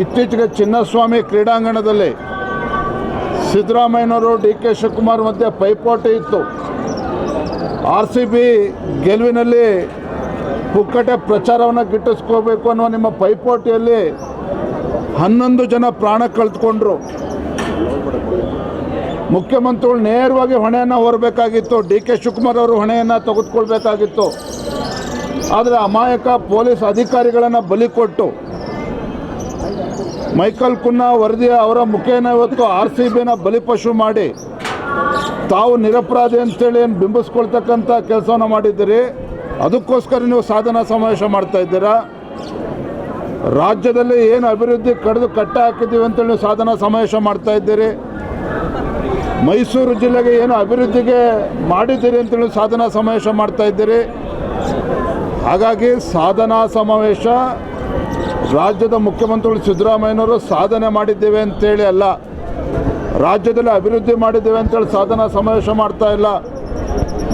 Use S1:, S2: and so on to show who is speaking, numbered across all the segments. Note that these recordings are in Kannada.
S1: ಇತ್ತೀಚೆಗೆ ಚಿನ್ನಸ್ವಾಮಿ ಕ್ರೀಡಾಂಗಣದಲ್ಲಿ ಸಿದ್ದರಾಮಯ್ಯನವರು ಡಿ ಕೆ ಶಿವಕುಮಾರ್ ಮಧ್ಯೆ ಪೈಪೋಟಿ ಇತ್ತು. RCB ಗೆಲುವಿನಲ್ಲಿ ಪುಕ್ಕಟೆ ಪ್ರಚಾರವನ್ನು ಗಿಟ್ಟಿಸ್ಕೋಬೇಕು ಅನ್ನುವ ನಿಮ್ಮ ಪೈಪೋಟಿಯಲ್ಲಿ 11 ಜನ ಪ್ರಾಣ ಕಳೆದುಕೊಂಡ್ರು. ಮುಖ್ಯಮಂತ್ರಿಗಳು ನೇರವಾಗಿ ಹೊಣೆಯನ್ನು ಹೊರಬೇಕಾಗಿತ್ತು, ಡಿ ಕೆ ಶಿವಕುಮಾರ್ ಅವರು ಹೊಣೆಯನ್ನು ತೆಗೆದುಕೊಳ್ಬೇಕಾಗಿತ್ತು. ಆದರೆ ಅಮಾಯಕ ಪೊಲೀಸ್ ಅಧಿಕಾರಿಗಳನ್ನು ಬಲಿ ಕೊಟ್ಟು ಮೈಕಲ್ ಕುನ್ನಾ ವರದಿಯ ಅವರ ಮುಖೇನ ಇವತ್ತು RCBನ ಬಲಿಪಶು ಮಾಡಿ ತಾವು ನಿರಪರಾಧಿ ಅಂತೇಳಿ ಏನು ಬಿಂಬಿಸ್ಕೊಳ್ತಕ್ಕಂಥ ಕೆಲಸವನ್ನು ಮಾಡಿದ್ದೀರಿ. ಅದಕ್ಕೋಸ್ಕರ ನೀವು ಸಾಧನಾ ಸಮಾವೇಶ ಮಾಡ್ತಾ ಇದ್ದೀರಾ. ರಾಜ್ಯದಲ್ಲಿ ಏನು ಅಭಿವೃದ್ಧಿ ಕಟ್ಟ ಹಾಕಿದ್ದೀವಿ ಅಂತೇಳಿ ನೀವು ಸಾಧನಾ ಸಮಾವೇಶ ಮಾಡ್ತಾ ಇದ್ದೀರಿ. ಮೈಸೂರು ಜಿಲ್ಲೆಗೆ ಏನು ಅಭಿವೃದ್ಧಿಗೆ ಮಾಡಿದ್ದೀರಿ ಅಂತೇಳಿ ಸಾಧನಾ ಸಮಾವೇಶ ಮಾಡ್ತಾ ಇದ್ದೀರಿ. ಹಾಗಾಗಿ ಸಾಧನಾ ಸಮಾವೇಶ ರಾಜ್ಯದ ಮುಖ್ಯಮಂತ್ರಿಗಳು ಸಿದ್ದರಾಮಯ್ಯನವರು ಸಾಧನೆ ಮಾಡಿದ್ದೇವೆ ಅಂತೇಳಿ ಅಲ್ಲ, ರಾಜ್ಯದಲ್ಲಿ ಅಭಿವೃದ್ಧಿ ಮಾಡಿದ್ದೇವೆ ಅಂತೇಳಿ ಸಾಧನಾ ಸಮಾವೇಶ ಮಾಡ್ತಾ ಇಲ್ಲ.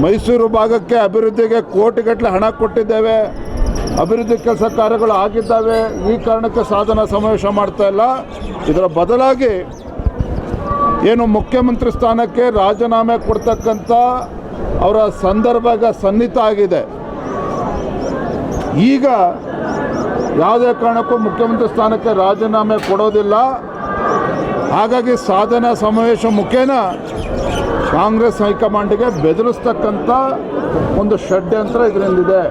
S1: ಮೈಸೂರು ಭಾಗಕ್ಕೆ ಅಭಿವೃದ್ಧಿಗೆ ಕೋಟಿಗಟ್ಟಲೆ ಹಣ ಕೊಟ್ಟಿದ್ದೇವೆ, ಅಭಿವೃದ್ಧಿ ಕೆಲಸ ಕಾರ್ಯಗಳು ಆಗಿದ್ದಾವೆ, ಈ ಕಾರಣಕ್ಕೆ ಸಾಧನಾ ಸಮಾವೇಶ ಮಾಡ್ತಾ ಇಲ್ಲ. ಇದರ ಬದಲಾಗಿ ಏನು ಮುಖ್ಯಮಂತ್ರಿ ಸ್ಥಾನಕ್ಕೆ ರಾಜೀನಾಮೆ ಕೊಡ್ತಕ್ಕಂಥ ಅವರ ಸಂದರ್ಭ ಈಗ ಸನ್ನಿಹಿತ ಆಗಿದೆ. ಈಗ ಯಾವುದೇ ಕಾರಣಕ್ಕೂ ಮುಖ್ಯಮಂತ್ರಿ ಸ್ಥಾನಕ್ಕೆ ರಾಜೀನಾಮೆ ಕೊಡೋದಿಲ್ಲ. ಹಾಗಾಗಿ ಸಾಧನಾ ಸಮಾವೇಶ ಮುಖೇನ ಕಾಂಗ್ರೆಸ್ ಹೈಕಮಾಂಡ್ಗೆ ಬೆದರಿಸ್ತಕ್ಕಂಥ ಒಂದು ಷಡ್ಯಂತ್ರ ಇದರಿಂದಿದೆ.